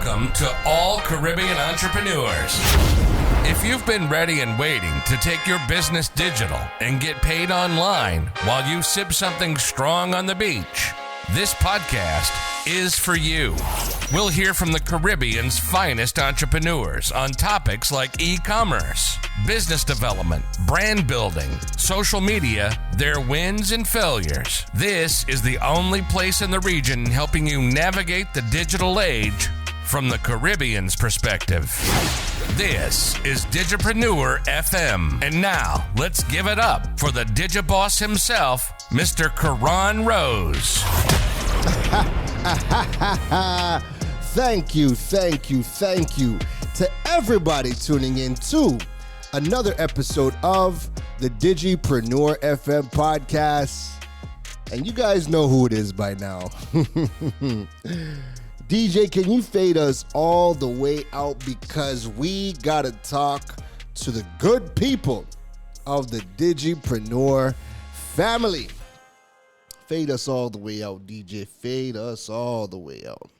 Welcome to all Caribbean entrepreneurs. If you've been ready and waiting to take your business digital and get paid online while you sip something strong on the beach, this podcast is for you. We'll hear from the Caribbean's finest entrepreneurs on topics like e-commerce, business development, brand building, social media, their wins and failures. This is the only place in the region helping you navigate the digital age from the Caribbean's perspective. This is Digipreneur FM. And now, let's give it up for the Digiboss himself, Mr. Karan Rose. Thank you to everybody tuning in to another episode of the Digipreneur FM podcast. And you guys know who it is by now. DJ, can you fade us all the way out because we gotta talk to the good people of the Digipreneur family. Fade us all the way out, DJ. Fade us all the way out.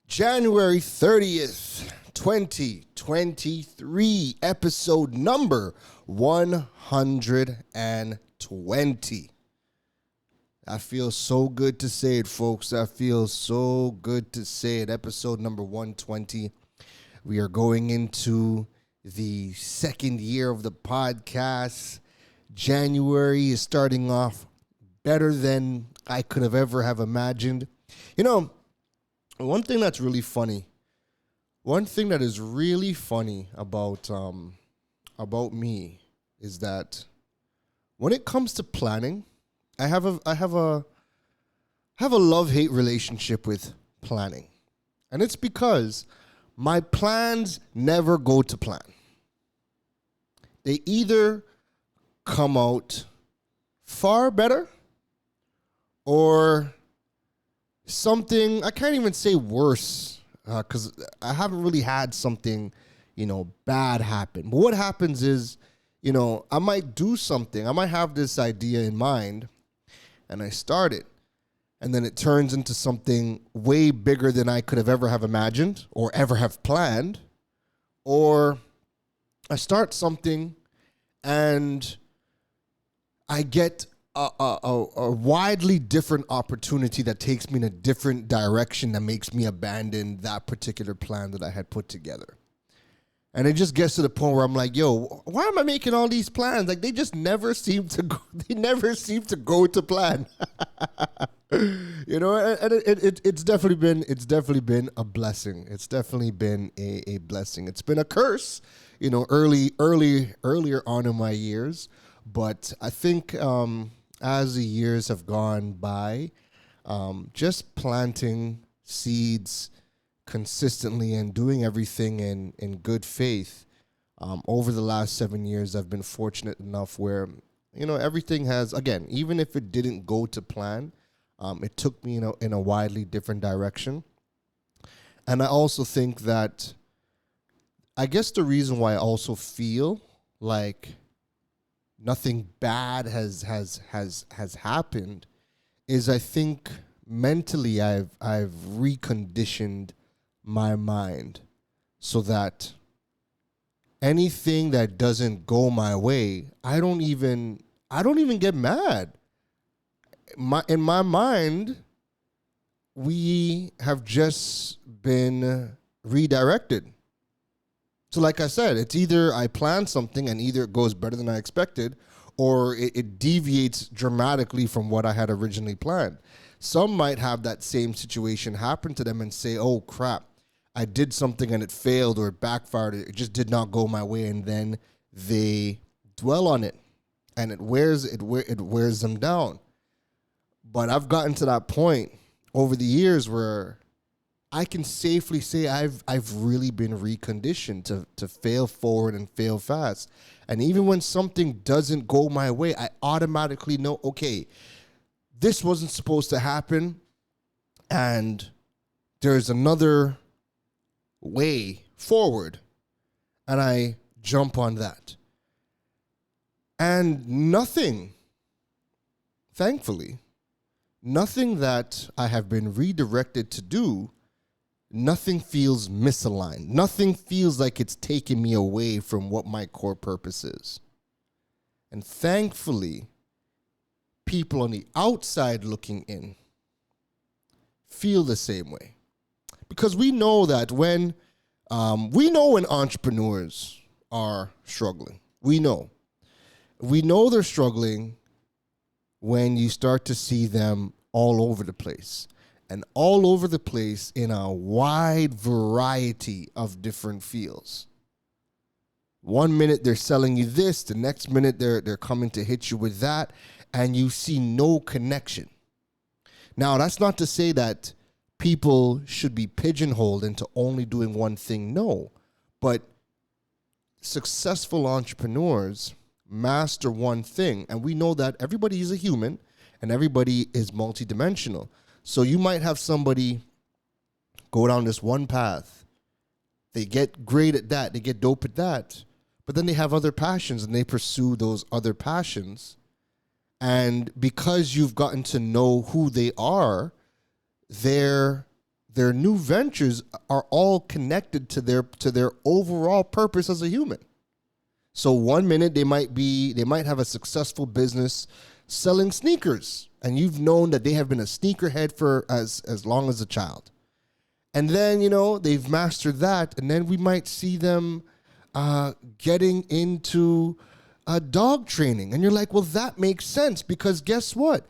January 30th, 2023, episode number 120. That feels so good to say it, folks. That feels so good to say it. Episode number 120. We are going into the second year of the podcast. January is starting off better than I could have ever have imagined. You know, one thing that is really funny about me is that when it comes to planning, I have a love-hate relationship with planning. And it's because my plans never go to plan. They either come out far better or something, I can't even say worse, because I haven't really had something, bad happen. But what happens is, I might do something. I might have this idea in mind, and I start it, and then it turns into something way bigger than I could have ever have imagined or ever have planned. Or I start something, and I get a widely different opportunity that takes me in a different direction that makes me abandon that particular plan that I had put together. And it just gets to the point where I'm like, yo, why am I making all these plans? Like, they just never seem to go, to plan. And it's definitely been a blessing. It's definitely been a blessing. It's been a curse, earlier on in my years. But I think as the years have gone by, just planting seeds consistently and doing everything in good faith, over the last 7 years, I've been fortunate enough where, everything has, again, even if it didn't go to plan, it took me in a widely different direction. And I also think that, I guess the reason why I also feel like nothing bad has happened is I think mentally I've reconditioned my mind so that anything that doesn't go my way, I don't even get mad. In my mind, we have just been redirected. So like I said, it's either I plan something and either it goes better than I expected or it deviates dramatically from what I had originally planned. Some might have that same situation happen to them and say, oh, crap, I did something and it failed or it backfired. It just did not go my way. And then they dwell on it and it wears them down. But I've gotten to that point over the years where I can safely say I've really been reconditioned to fail forward and fail fast. And even when something doesn't go my way, I automatically know, okay, this wasn't supposed to happen, and there's another way forward, and I jump on that. And nothing, thankfully, nothing that I have been redirected to do nothing feels misaligned. Nothing feels like it's taking me away from what my core purpose is. And thankfully, people on the outside looking in feel the same way. Because we know that when entrepreneurs are struggling. We know they're struggling when you start to see them all over the place. And all over the place in a wide variety of different fields. One minute they're selling you this, the next minute they're coming to hit you with that, and you see no connection. Now, that's not to say that people should be pigeonholed into only doing one thing. No, but successful entrepreneurs master one thing, and we know that everybody is a human and everybody is multidimensional. So you might have somebody go down this one path. They get great at that. They get dope at that. But then they have other passions and they pursue those other passions. And because you've gotten to know who they are, their new ventures are all connected to their overall purpose as a human. So one minute they might have a successful business selling sneakers, and you've known that they have been a sneakerhead for as long as a child. And then, they've mastered that, and then we might see them getting into dog training. And you're like, well, that makes sense, because guess what?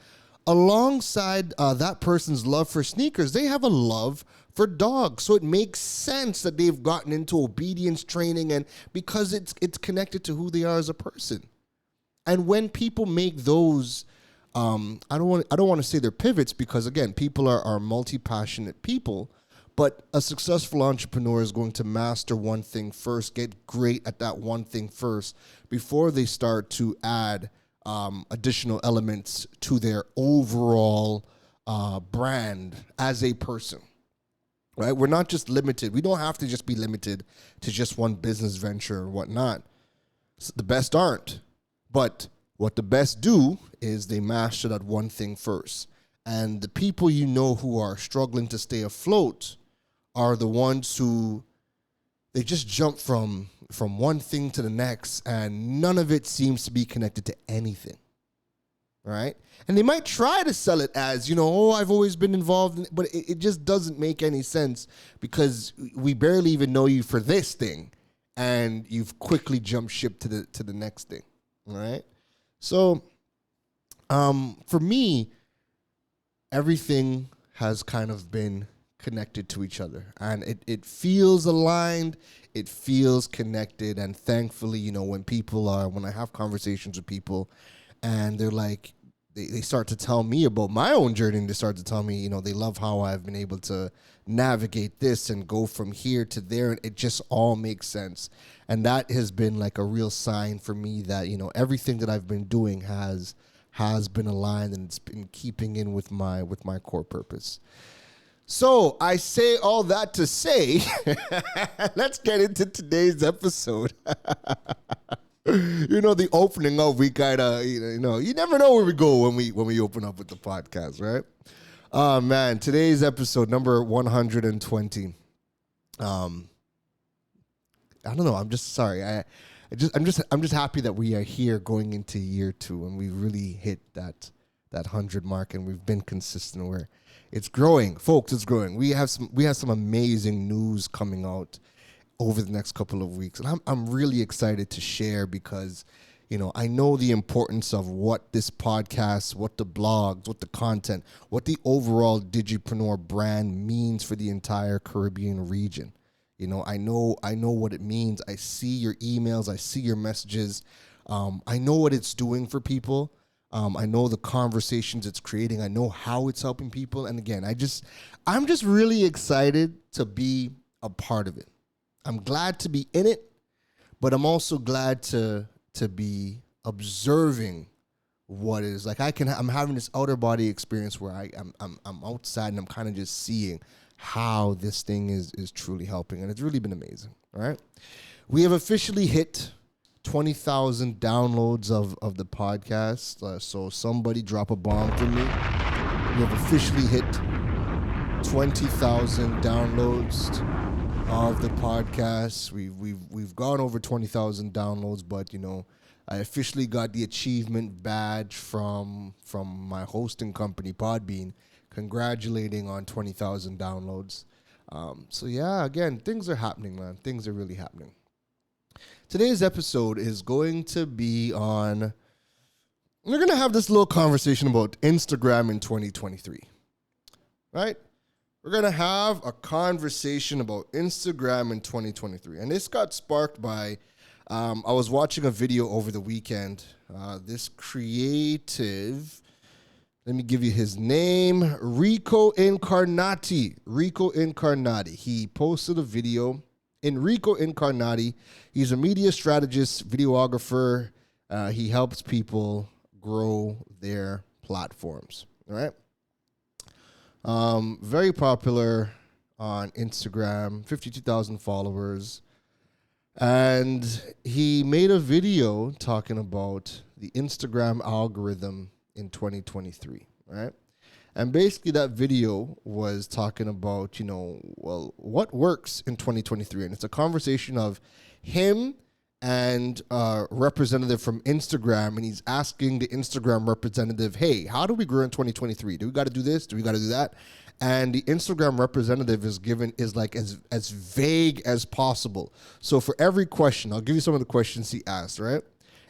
Alongside that person's love for sneakers, they have a love for dogs. So it makes sense that they've gotten into obedience training, and because it's connected to who they are as a person. And when people make those, I don't want to say they're pivots, because again, people are multi-passionate people, but a successful entrepreneur is going to master one thing first, get great at that one thing first, before they start to add additional elements to their overall brand as a person. Right? We're not just limited. We don't have to just be limited to just one business venture or whatnot. So the best aren't. But what the best do is they master that one thing first. And the people who are struggling to stay afloat are the ones who they just jump from one thing to the next, and none of it seems to be connected to anything. Right? And they might try to sell it as, I've always been involved in it, but it just doesn't make any sense, because we barely even know you for this thing, and you've quickly jumped ship to the next thing. All right. So, for me, everything has kind of been connected to each other, and it feels aligned. It feels connected. And thankfully, when I have conversations with people and they're like, they start to tell me about my own journey, and they start to tell me, they love how I've been able to navigate this and go from here to there. And it just all makes sense. And that has been like a real sign for me that, everything that I've been doing has been aligned, and it's been keeping in with my core purpose. So I say all that to say, let's get into today's episode. The opening up, we kind of, you never know where we go when we open up with the podcast, right? Oh man, today's episode number 120. I don't know. I'm just sorry. I'm just happy that we are here going into year 2, and we really hit that 100 mark, and we've been consistent where it's growing, folks. It's growing. We have some amazing news coming out over the next couple of weeks, and I'm really excited to share, because I know the importance of what this podcast, what the blogs, what the content, what the overall Digipreneur brand means for the entire Caribbean region. I know what it means. I see your emails. I see your messages. I know what it's doing for people. I know the conversations it's creating. I know how it's helping people. And again, I'm just really excited to be a part of it. I'm glad to be in it, but I'm also glad to be observing what it is. Like I'm having this outer body experience where I'm outside, and I'm kind of just seeing how this thing is truly helping, and it's really been amazing. All right, we have officially hit 20,000 downloads of the podcast. So somebody drop a bomb for me. We have officially hit 20,000 downloads of the podcast. We've gone over 20,000 downloads, but I officially got the achievement badge from my hosting company, Podbean, congratulating on 20,000 downloads. So yeah, again, things are happening, man. Things are really happening. Today's episode is going to be on. We're going to have this little conversation about Instagram in 2023, right? We're going to have a conversation about Instagram in 2023. And this got sparked by, I was watching a video over the weekend. This creative, let me give you his name, Rico Incarnati. He posted a video. Enrico Incarnati, he's a media strategist, videographer. He helps people grow their platforms, all right? Very popular on Instagram, 52,000 followers. And he made a video talking about the Instagram algorithm in 2023, right? And basically that video was talking about, what works in 2023. And it's a conversation of him and a representative from Instagram, and he's asking the Instagram representative, hey, how do we grow in 2023? Do we got to do this? Do we got to do that? And the Instagram representative is as vague as possible. So for every question, I'll give you some of the questions he asked, right?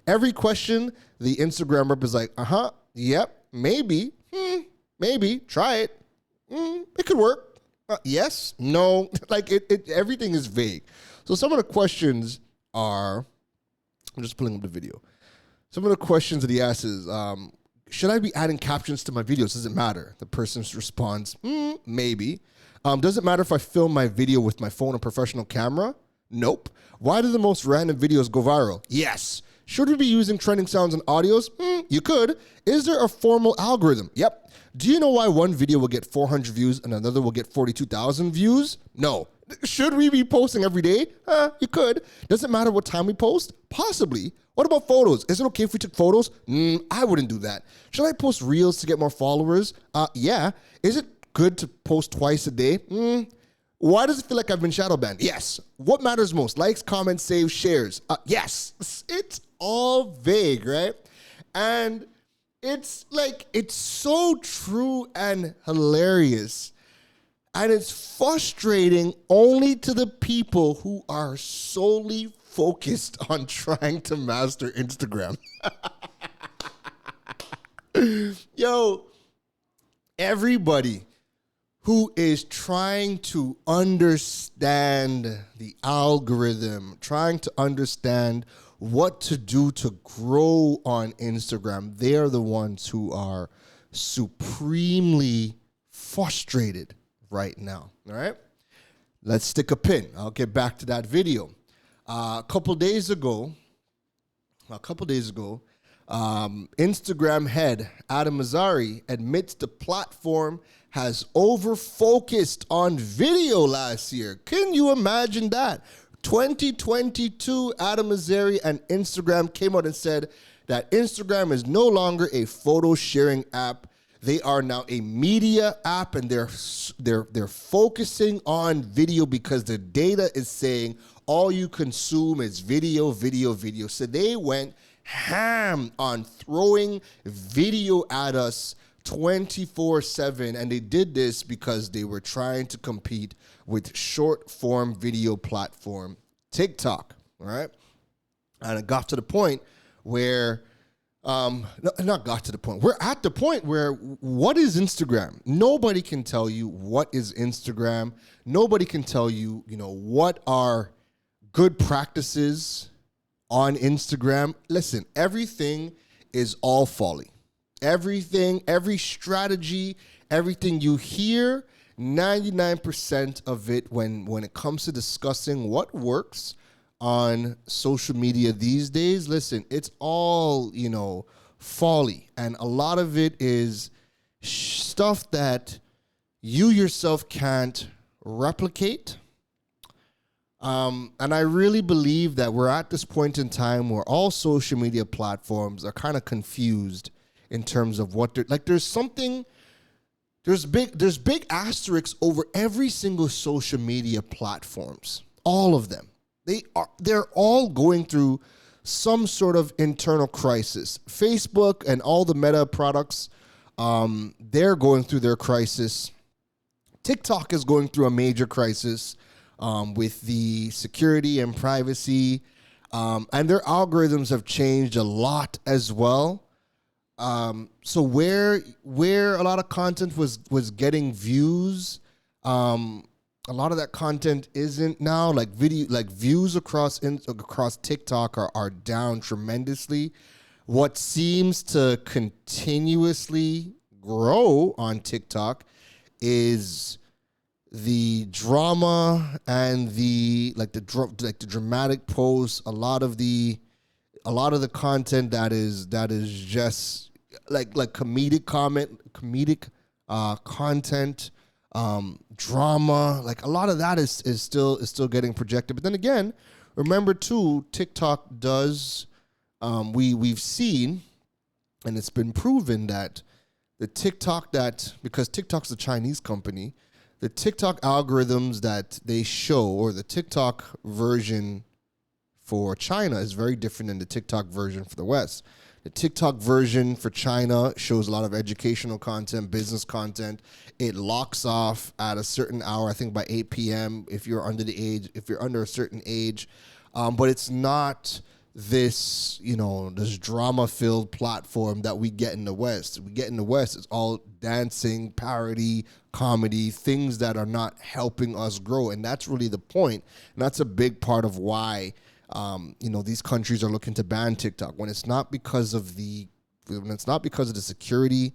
Every question, the Instagram rep is like, yep, maybe, maybe, try it. It could work. Yes, no, everything is vague. So some of the questions are, I'm just pulling up the video. Some of the questions that he asks is, should I be adding captions to my videos? Does it matter? The person responds, maybe. Does it matter if I film my video with my phone or professional camera? Nope. Why do the most random videos go viral? Yes. Should we be using trending sounds and audios? You could. Is there a formal algorithm? Yep. Do you know why one video will get 400 views and another will get 42,000 views? No. Should we be posting every day? You could. Does it matter what time we post? Possibly. What about photos? Is it okay if we took photos? I wouldn't do that. Should I post reels to get more followers? Yeah. Is it good to post twice a day? Why does it feel like I've been shadow banned? Yes. What matters most? Likes, comments, saves, shares? Yes. It's all vague, right? And it's so true and hilarious. And it's frustrating only to the people who are solely focused on trying to master Instagram. Yo, everybody who is trying to understand the algorithm, trying to understand what to do to grow on Instagram, they are the ones who are supremely frustrated right now, all right? Let's stick a pin. I'll get back to that video. A couple days ago, Instagram head Adam Mosseri admits the platform has over-focused on video last year. Can you imagine that? 2022, Adam Mosseri and Instagram came out and said that Instagram is no longer a photo sharing app. They are now a media app, and they're focusing on video because the data is saying all you consume is video. So they went ham on throwing video at us 24/7, and they did this because they were trying to compete with short form video platform TikTok, all right? And it got to the point where we're at the point where what is Instagram? Nobody can tell you what is Instagram. Nobody can tell you, what are good practices on Instagram. Listen, everything is all folly. Everything, every strategy, everything you hear, 99% of it when it comes to discussing what works on social media these days, listen, it's all, folly. And a lot of it is stuff that you yourself can't replicate. And I really believe that we're at this point in time where all social media platforms are kind of confused in terms of what they're like. There's something there's big asterisks over every single social media platforms. All of them. They're all going through some sort of internal crisis. Facebook and all the Meta products, they're going through their crisis. TikTok is going through a major crisis with the security and privacy, and their algorithms have changed a lot as well. So where a lot of content was getting views, a lot of that content isn't now. Like views across TikTok are down tremendously. What seems to continuously grow on TikTok is the drama and the dramatic posts. A lot of the content that is just like comedic content, drama. Like a lot of that is still getting projected. But then again, remember too, TikTok does. We've seen, and it's been proven that because TikTok's a Chinese company, the TikTok algorithms that they show, or the TikTok version for China, is very different than the TikTok version for the West. The TikTok version for China shows a lot of educational content, business content. It locks off at a certain hour, I think by 8 p.m. if you're under a certain age. But it's not this drama-filled platform that we get in the West. It's all dancing, parody, comedy, things that are not helping us grow. And that's really the point. And that's a big part of why these countries are looking to ban TikTok, when it's not because of the security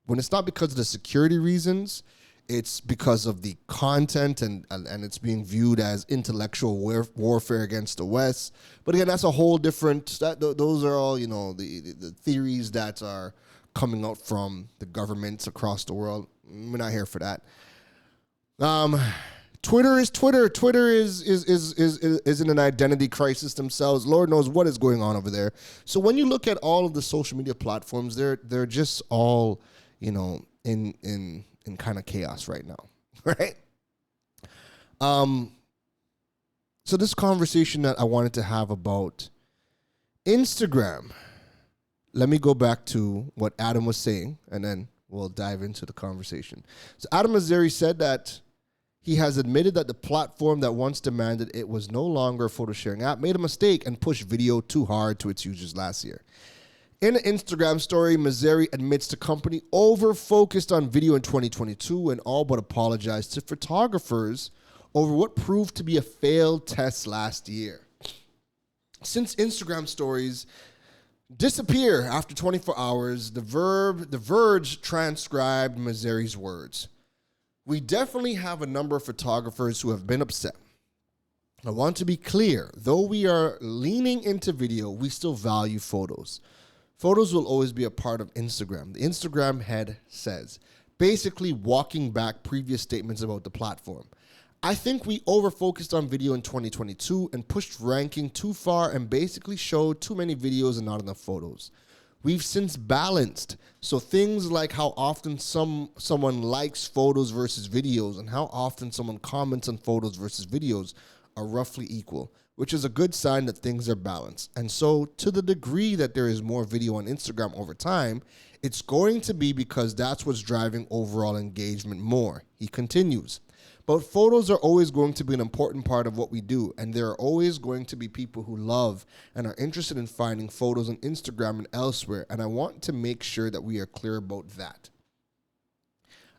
reasons. It's because of the content, and it's being viewed as intellectual warfare against the West. But again, that's a whole different. Those are all the theories that are coming out from the governments across the world. We're not here for that. Twitter is Twitter. Twitter is in an identity crisis themselves. Lord knows what is going on over there. So when you look at all of the social media platforms, they're just all in kind of chaos right now, right? So this conversation that I wanted to have about Instagram, let me go back to what Adam was saying, and then we'll dive into the conversation. So Adam Mosseri said that he has admitted that the platform that once demanded it was no longer a photo sharing app made a mistake and pushed video too hard to its users last year. In an Instagram story, Mosseri admits the company over-focused on video in 2022 and all but apologized to photographers over what proved to be a failed test last year. Since Instagram stories disappear after 24 hours, The Verge transcribed Mosseri's words. We definitely have a number of photographers who have been upset. I want to be clear, though we are leaning into video, we still value photos. Photos will always be a part of Instagram. The Instagram head says, basically walking back previous statements about the platform. I think we over-focused on video in 2022 and pushed ranking too far and basically showed too many videos and not enough photos. We've since balanced, so things like how often someone likes photos versus videos and how often someone comments on photos versus videos are roughly equal, which is a good sign that things are balanced. And so to the degree that there is more video on Instagram over time, it's going to be because that's what's driving overall engagement more. He continues. But photos are always going to be an important part of what we do, and there are always going to be people who love and are interested in finding photos on Instagram and elsewhere, and I want to make sure that we are clear about that.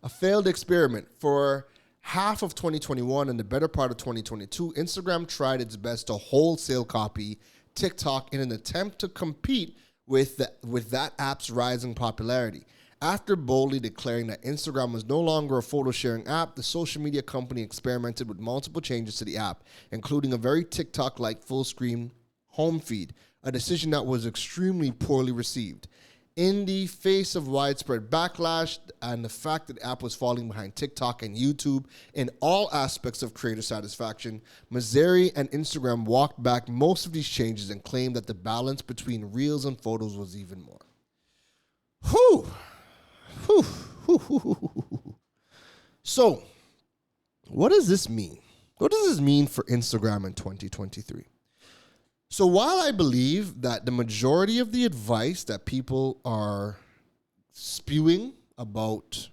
A failed experiment. For half of 2021 and the better part of 2022, Instagram tried its best to wholesale copy TikTok in an attempt to compete with that app's rising popularity. After boldly declaring that Instagram was no longer a photo-sharing app, the social media company experimented with multiple changes to the app, including a very TikTok-like full-screen home feed, a decision that was extremely poorly received. In the face of widespread backlash and the fact that the app was falling behind TikTok and YouTube in all aspects of creator satisfaction, Mosseri and Instagram walked back most of these changes and claimed that the balance between Reels and photos was even more. Whew. Whew. Whew. Whew. Whew. So, what does this mean? What does this mean for Instagram in 2023? So while I believe that the majority of the advice that people are spewing about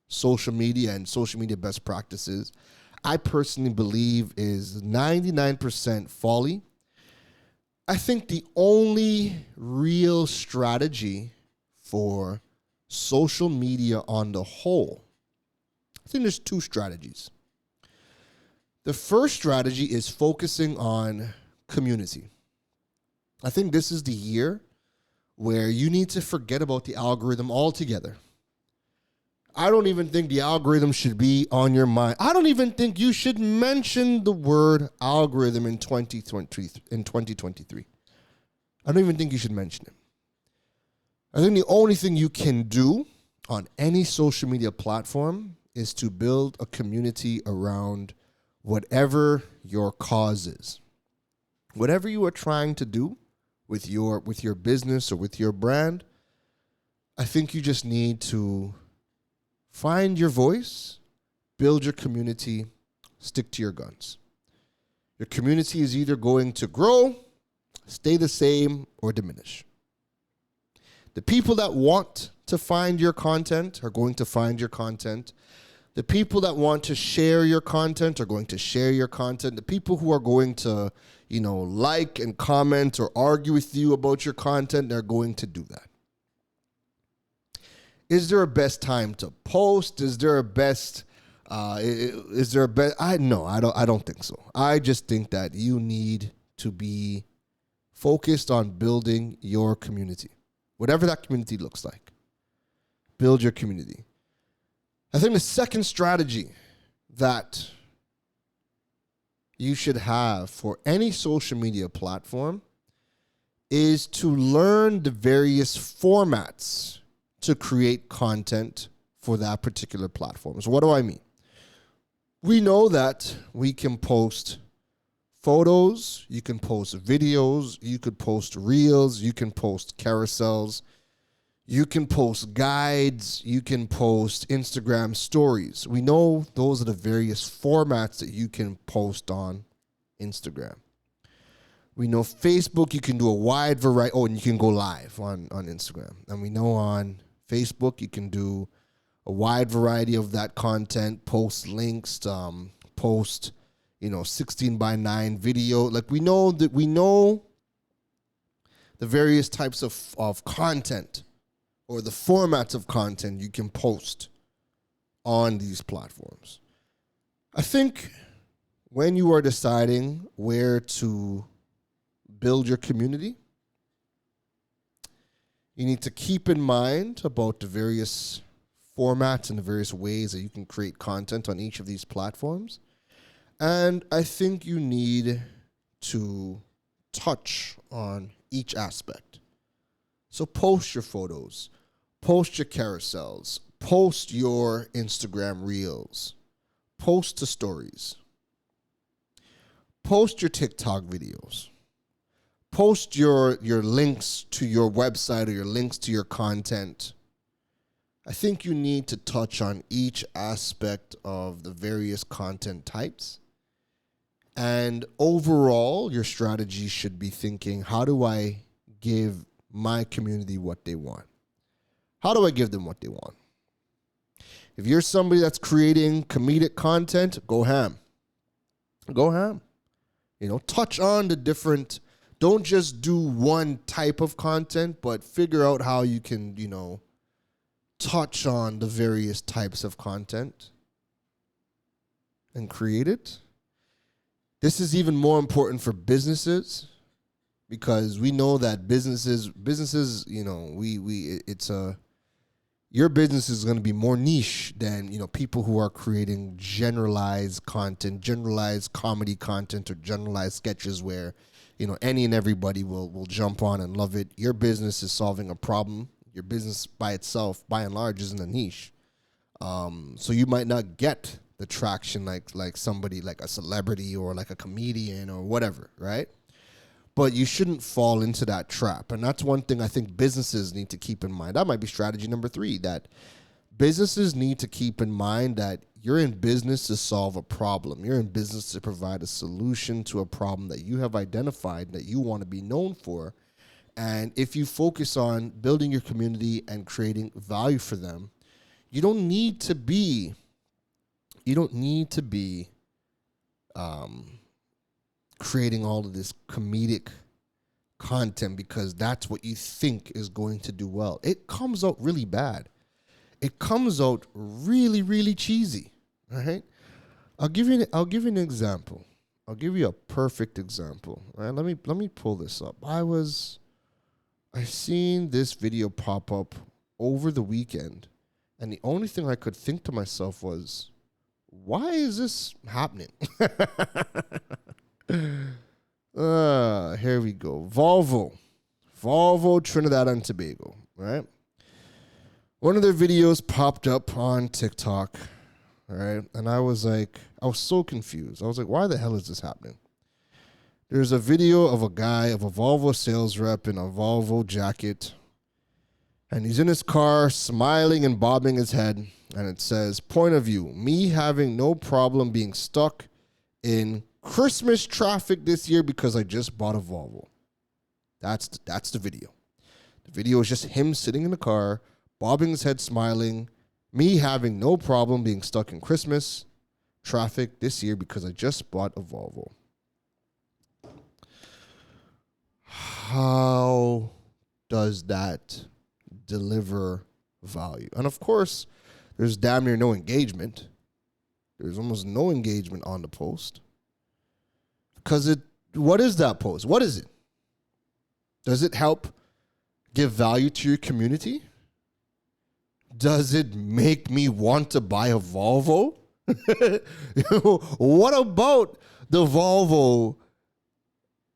social media and social media best practices, I personally believe is 99% folly. I think the only real strategy for social media on the whole, I think there's two strategies. The first strategy is focusing on community. I think this is the year where you need to forget about the algorithm altogether. I don't even think the algorithm should be on your mind. I don't even think you should mention the word algorithm in 2023. I don't even think you should mention it. I think the only thing you can do on any social media platform is to build a community around whatever your cause is. Whatever you are trying to do with your business or with your brand, I think you just need to find your voice, build your community, stick to your guns. Your community is either going to grow, stay the same, or diminish. The people that want to find your content are going to find your content. The people that want to share your content are going to share your content. The people who are going to, like and comment or argue with you about your content, they're going to do that. Is there a best time to post? Is there a best? I don't think so. I just think that you need to be focused on building your community, whatever that community looks like. Build your community. I think the second strategy that you should have for any social media platform is to learn the various formats to create content for that particular platform. So what do I mean? We know that we can post photos, you can post videos, you could post reels, you can post carousels, you can post guides, you can post Instagram stories. We know those are the various formats that you can post on Instagram. We know Facebook, you can do a wide variety. Oh, and you can go live on Instagram. And we know on Facebook, you can do a wide variety of that content, post links, post 16:9 video. Like we know the various types of content or the formats of content you can post on these platforms. I think when you are deciding where to build your community, you need to keep in mind about the various formats and the various ways that you can create content on each of these platforms. And I think you need to touch on each aspect. So post your photos, post your carousels, post your Instagram reels, post the stories, post your TikTok videos, post your links to your website or your links to your content. I think you need to touch on each aspect of the various content types. And overall, your strategy should be thinking, how do I give my community what they want? How do I give them what they want? If you're somebody that's creating comedic content, go ham. Go ham. Touch on the different, don't just do one type of content, but figure out how you can, touch on the various types of content and create it. This is even more important for businesses because we know that businesses, your business is going to be more niche than, people who are creating generalized content, generalized comedy content, or generalized sketches where, any and everybody will jump on and love it. Your business is solving a problem. Your business by itself, by and large, isn't a niche. So you might not get the traction like somebody like a celebrity or like a comedian or whatever, right? But you shouldn't fall into that trap. And that's one thing I think businesses need to keep in mind. That might be strategy number 3, that businesses need to keep in mind that you're in business to solve a problem. You're in business to provide a solution to a problem that you have identified that you want to be known for. And if you focus on building your community and creating value for them, you don't need to be creating all of this comedic content because that's what you think is going to do well. It comes out really bad. It comes out really, really cheesy. All right. I'll give you an example. I'll give you a perfect example. All right. Let me pull this up. I seen this video pop up over the weekend, and the only thing I could think to myself was, why is this happening? Here we go. Volvo, Trinidad and Tobago, right? One of their videos popped up on TikTok, right? And I was so confused. I was like, why the hell is this happening? There's a video of a guy, of a Volvo sales rep in a Volvo jacket, and he's in his car smiling and bobbing his head, and it says, point of view, me having no problem being stuck in Christmas traffic this year because I just bought a Volvo. That's the video. The video is just him sitting in the car, bobbing his head, smiling, me having no problem being stuck in Christmas traffic this year because I just bought a Volvo. How does that deliver value? And of course, there's damn near no engagement. There's almost no engagement on the post. Because what is that post? What is it? Does it help give value to your community? Does it make me want to buy a Volvo? What about the Volvo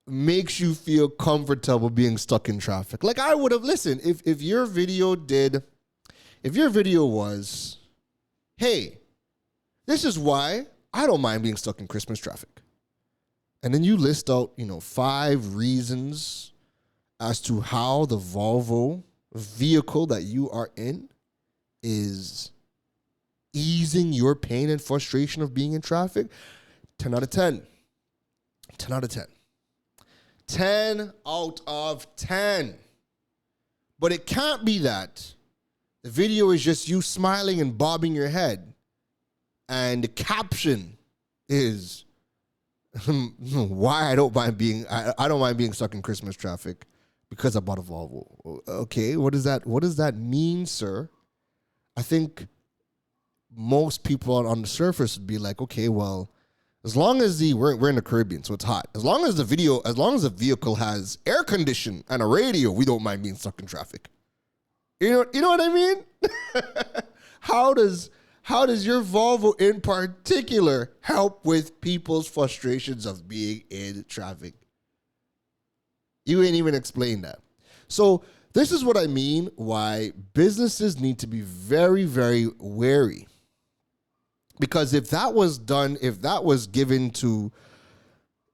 makes you feel comfortable being stuck in traffic? Like, I would have listened if your video was, hey, this is why I don't mind being stuck in Christmas traffic. And then you list out, 5 reasons as to how the Volvo vehicle that you are in is easing your pain and frustration of being in traffic. 10 out of 10. 10 out of 10. 10 out of 10. But it can't be that the video is just you smiling and bobbing your head, and the caption is why I don't mind being stuck in Christmas traffic because I bought a Volvo. Okay, what does that mean, sir? I think most people on the surface would be like, okay, well, as long as we're in the Caribbean, so it's hot. As long as the vehicle has air condition and a radio, we don't mind being stuck in traffic. You know what I mean? How does your Volvo in particular help with people's frustrations of being in traffic? You ain't even explained that. So this is what I mean why businesses need to be very, very wary. Because if that was given to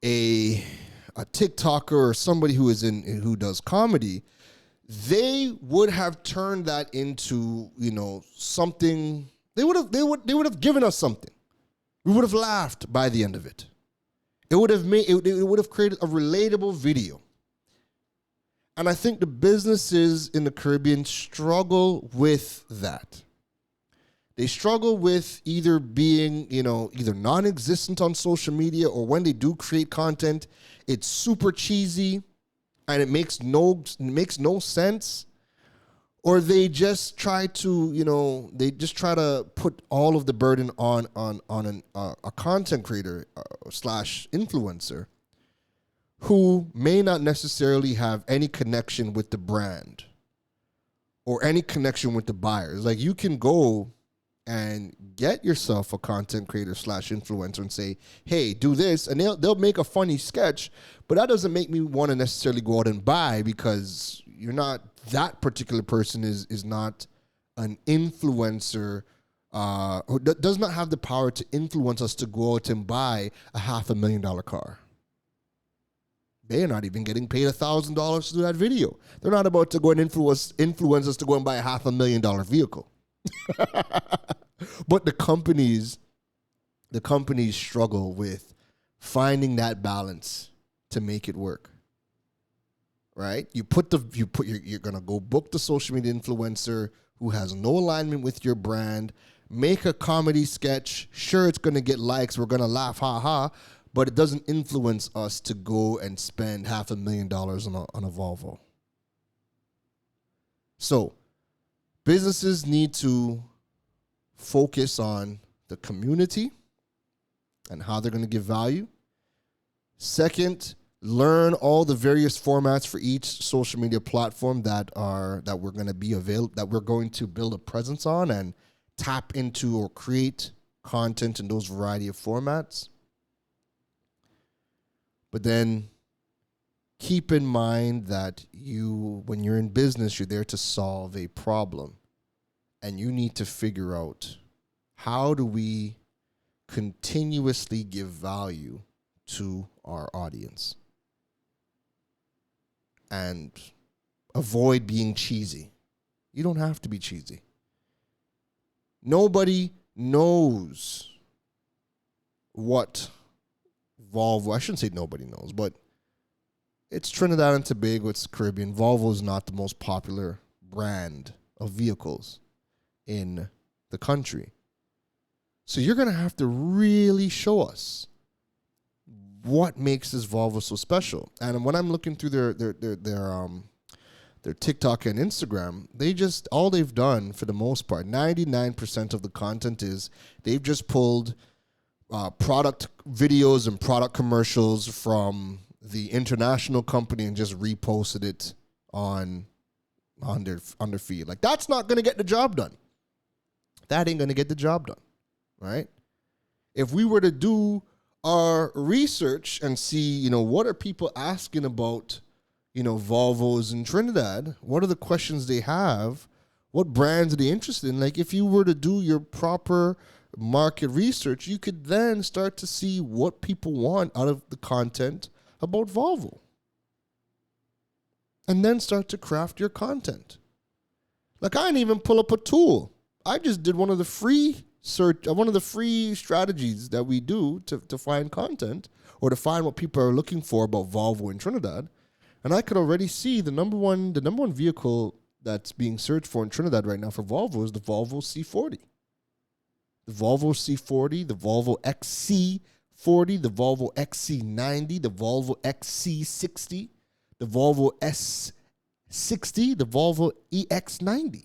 a TikToker or somebody who does comedy, they would have turned that into, something. They would have given us something. We would have laughed by the end of it. It would have created a relatable video. And I think the businesses in the Caribbean struggle with that. They struggle with either being, either non-existent on social media, or when they do create content, it's super cheesy and it makes no sense. Or they just try to put all of the burden on a content creator / influencer who may not necessarily have any connection with the brand or any connection with the buyers. Like, you can go and get yourself a content creator / influencer and say, hey, do this, and they'll make a funny sketch, but that doesn't make me want to necessarily go out and buy, because that particular person is not an influencer who does not have the power to influence us to go out and buy a $500,000 car. They are not even getting paid $1,000 to do that video. They're not about to go and influence us to go and buy a $500,000 vehicle. But the companies struggle with finding that balance to make it work. Right? You're going to go book the social media influencer who has no alignment with your brand, make a comedy sketch. Sure, it's going to get likes. We're going to laugh, ha ha, but it doesn't influence us to go and spend $500,000 on a Volvo. So businesses need to focus on the community and how they're going to give value. Second, learn all the various formats for each social media platform that we're going to be available, that we're going to build a presence on and tap into or create content in those variety of formats. But then keep in mind that when you're in business, you're there to solve a problem. And you need to figure out, how do we continuously give value to our audience and avoid being cheesy? You don't have to be cheesy. Nobody knows what Volvo, I shouldn't say nobody knows, but it's Trinidad and Tobago, it's the Caribbean. Volvo is not the most popular brand of vehicles in the country. So you're going to have to really show us what makes this Volvo so special. And when I'm looking through their TikTok and Instagram, all they've done for the most part, 99% of the content is they've just pulled product videos and product commercials from the international company and just reposted it on their feed. Like, that's not going to get the job done. That ain't going to get the job done, right? If we were to do our research and see, what are people asking about, Volvos in Trinidad? What are the questions they have? What brands are they interested in? Like, if you were to do your proper market research, you could then start to see what people want out of the content about Volvo. And then start to craft your content. Like, I didn't even pull up a tool. I just did one of the free strategies that we do to find content or to find what people are looking for about Volvo in Trinidad. And I could already see the number one vehicle that's being searched for in Trinidad right now for Volvo is the Volvo C40. The Volvo C40, the Volvo XC40, the Volvo XC90, the Volvo XC60, the Volvo S60, the Volvo EX90.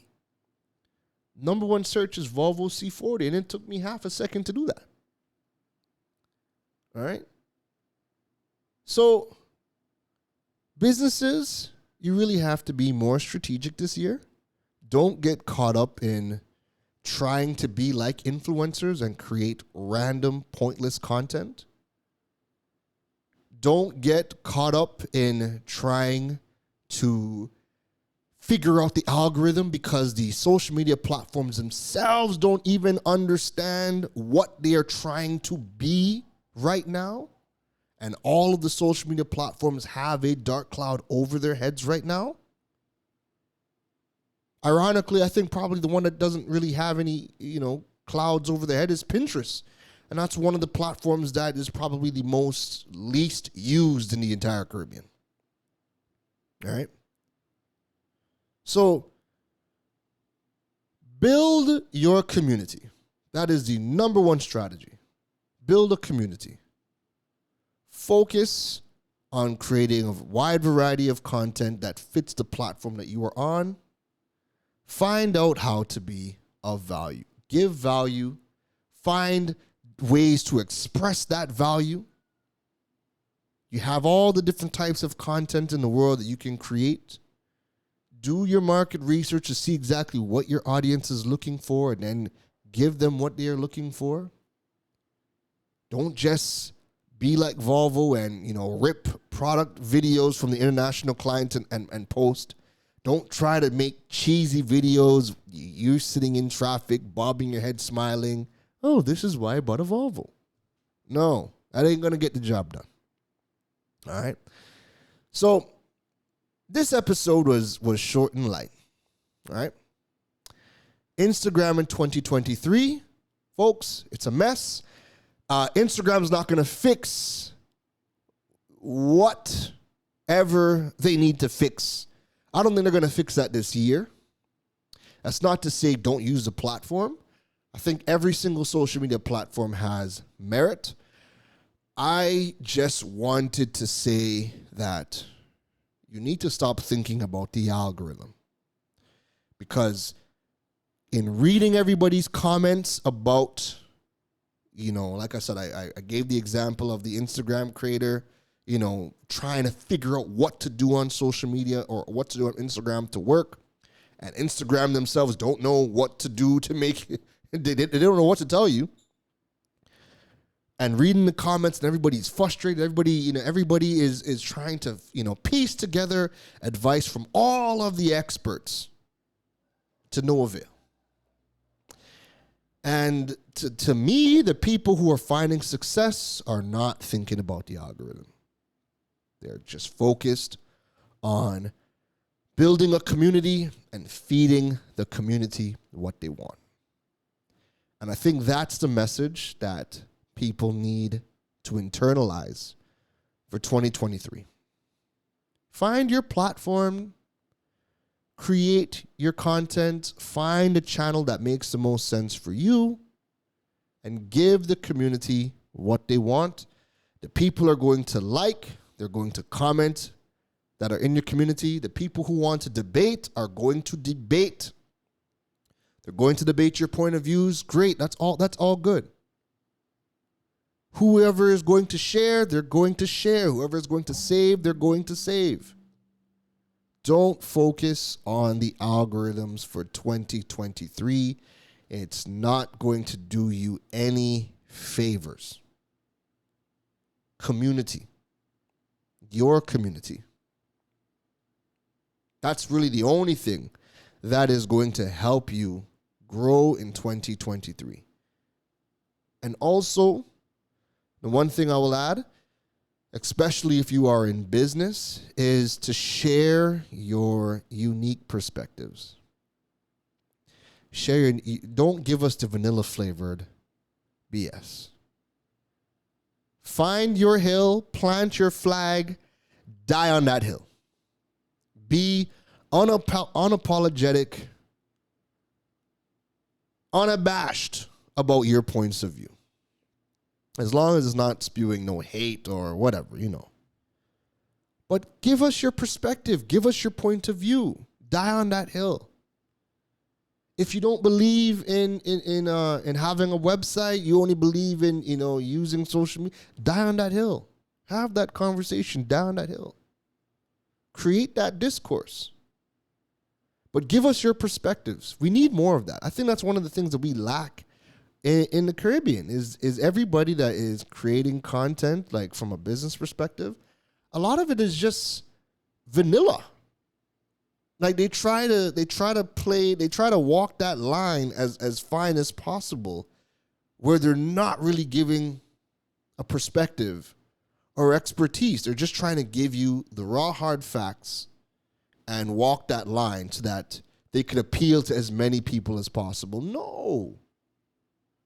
Number one search is Volvo C40, and it took me half a second to do that. All right? So, businesses, you really have to be more strategic this year. Don't get caught up in trying to be like influencers and create random, pointless content. Don't get caught up in trying to figure out the algorithm, because the social media platforms themselves don't even understand what they are trying to be right now. And all of the social media platforms have a dark cloud over their heads right now. Ironically, I think probably the one that doesn't really have any, clouds over their head is Pinterest. And that's one of the platforms that is probably the least used in the entire Caribbean. All right? So, build your community. That is the number one strategy. Build a community. Focus on creating a wide variety of content that fits the platform that you are on. Find out how to be of value. Give value. Find ways to express that value. You have all the different types of content in the world that you can create. Do your market research to see exactly what your audience is looking for and then give them what they are looking for. Don't just be like Volvo and, rip product videos from the international client and post. Don't try to make cheesy videos. You're sitting in traffic, bobbing your head, smiling. Oh, this is why I bought a Volvo. No, that ain't going to get the job done. All right. So this episode was short and light. All right. Instagram in 2023, folks, it's a mess. Instagram's not going to fix whatever they need to fix. I don't think they're going to fix that this year. That's not to say don't use the platform. I think every single social media platform has merit. I just wanted to say that you need to stop thinking about the algorithm, because in reading everybody's comments about, like I said, I gave the example of the Instagram creator, trying to figure out what to do on social media or what to do on Instagram to work. And Instagram themselves don't know what to do to make it. They don't know what to tell you. And reading the comments, and everybody's frustrated. Everybody is trying to, piece together advice from all of the experts to no avail. And to me, the people who are finding success are not thinking about the algorithm. They're just focused on building a community and feeding the community what they want. And I think that's the message that people need to internalize for 2023. Find your platform, create your content, find a channel that makes the most sense for you, and give the community what they want. The people are going to like, they're going to comment that are in your community. The people who want to debate are going to debate. They're going to debate your point of views. Great, that's all good. Whoever is going to share, they're going to share. Whoever is going to save, they're going to save. Don't focus on the algorithms for 2023. It's not going to do you any favors. Community. Your community. That's really the only thing that is going to help you grow in 2023. And also, the one thing I will add, especially if you are in business, is to share your unique perspectives. Don't give us the vanilla flavored BS. Find your hill, plant your flag, die on that hill. Be unapologetic, unabashed about your points of view. As long as it's not spewing no hate or whatever, But give us your perspective. Give us your point of view. Die on that hill. If you don't believe in having a website, you only believe in, using social media, die on that hill. Have that conversation, die on that hill. Create that discourse. But give us your perspectives. We need more of that. I think that's one of the things that we lack in the Caribbean is everybody that is creating content, like from a business perspective, a lot of it is just vanilla. Like they try to walk that line as fine as possible, where they're not really giving a perspective or expertise. They're just trying to give you the raw, hard facts and walk that line so that they could appeal to as many people as possible. No.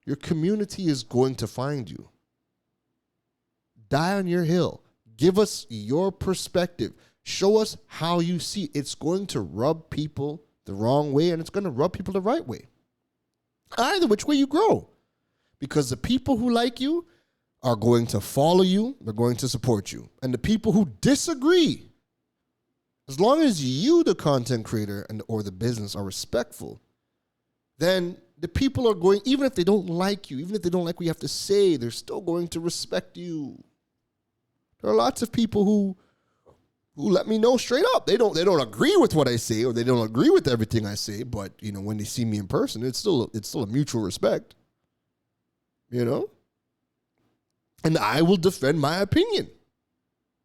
Your community is going to find you. Die on your hill. Give us your perspective. Show us how you see it. It's going to rub people the wrong way, and it's going to rub people the right way. Either which way you grow. Because the people who like you are going to follow you. They're going to support you. And the people who disagree, as long as you, the content creator or the business, are respectful, then the people are going, even if they don't like you, even if they don't like what you have to say, they're still going to respect you. There are lots of people who let me know straight up. They don't agree with what I say, or they don't agree with everything I say, but when they see me in person, it's still a mutual respect. And I will defend my opinion.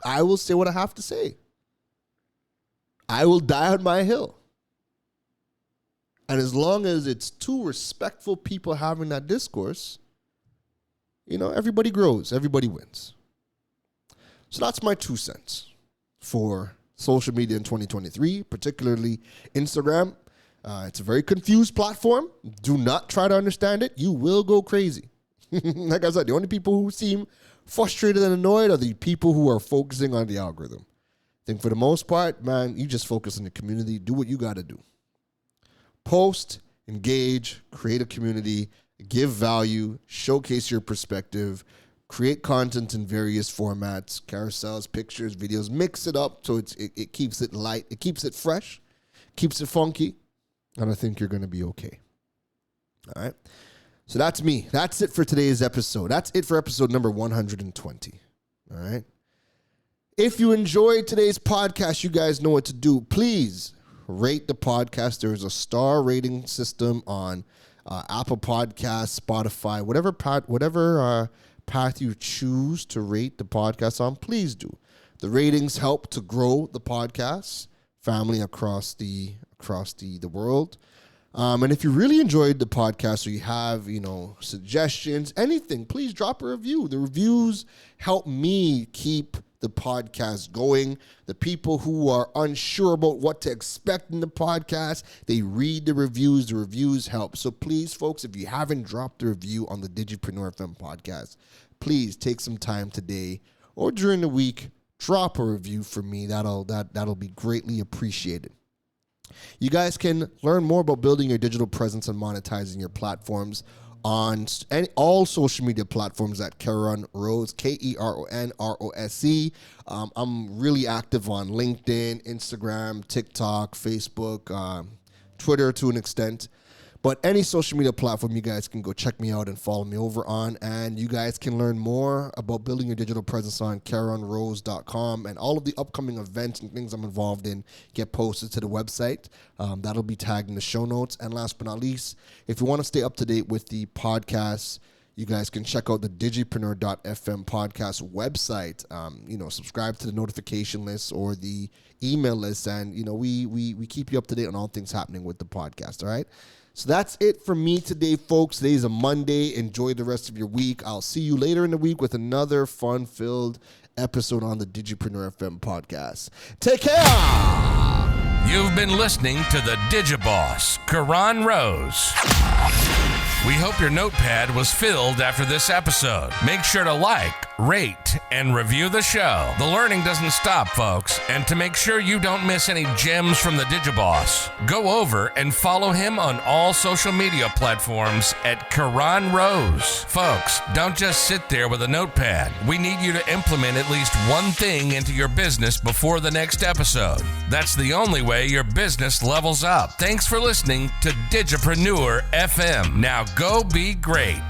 I will say what I have to say. I will die on my hill. And as long as it's two respectful people having that discourse, everybody grows, everybody wins. So that's my 2 cents for social media in 2023, particularly Instagram. It's a very confused platform. Do not try to understand it. You will go crazy. Like I said, the only people who seem frustrated and annoyed are the people who are focusing on the algorithm. I think for the most part, man, you just focus on the community. Do what you got to do. Post, engage, create a community, give value, showcase your perspective, create content in various formats, carousels, pictures, videos, mix it up so it keeps it light, it keeps it fresh, keeps it funky, and I think you're going to be okay. All right? So that's me. That's it for today's episode. That's it for episode number 120. All right? If you enjoyed today's podcast, you guys know what to do. Please rate the podcast. There is a star rating system on Apple Podcasts, Spotify, whatever path you choose to rate the podcast on, please do. The ratings help to grow the podcast family across the world. And if you really enjoyed the podcast or you have, suggestions, anything, please drop a review. The reviews help me keep the podcast going. The people who are unsure about what to expect in the podcast, they read the reviews. The reviews help. So please, folks, if you haven't dropped a review on the Digipreneur FM podcast, please take some time today or during the week, drop a review for me. That'll be greatly appreciated. You guys can learn more about building your digital presence and monetizing your platforms on all social media platforms at Keron Rose, KERONROSE. I'm really active on LinkedIn, Instagram, TikTok, Facebook, Twitter to an extent. But any social media platform, you guys can go check me out and follow me over on. And you guys can learn more about building your digital presence on KeronRose.com. And all of the upcoming events and things I'm involved in get posted to the website. That'll be tagged in the show notes. And last but not least, if you want to stay up to date with the podcast, you guys can check out the Digipreneur.fm podcast website. Subscribe to the notification list or the email list. And, we keep you up to date on all things happening with the podcast, all right? So that's it for me today, folks. Today's a Monday. Enjoy the rest of your week. I'll see you later in the week with another fun-filled episode on the Digipreneur FM podcast. Take care. You've been listening to the Digiboss, Keron Rose. We hope your notepad was filled after this episode. Make sure to like, rate, and review the show. The learning doesn't stop, folks. And to make sure you don't miss any gems from the Digiboss, go over and follow him on all social media platforms at Keron Rose. Folks, don't just sit there with a notepad. We need you to implement at least one thing into your business before the next episode. That's the only way your business levels up. Thanks for listening to Digipreneur FM. Now go be great.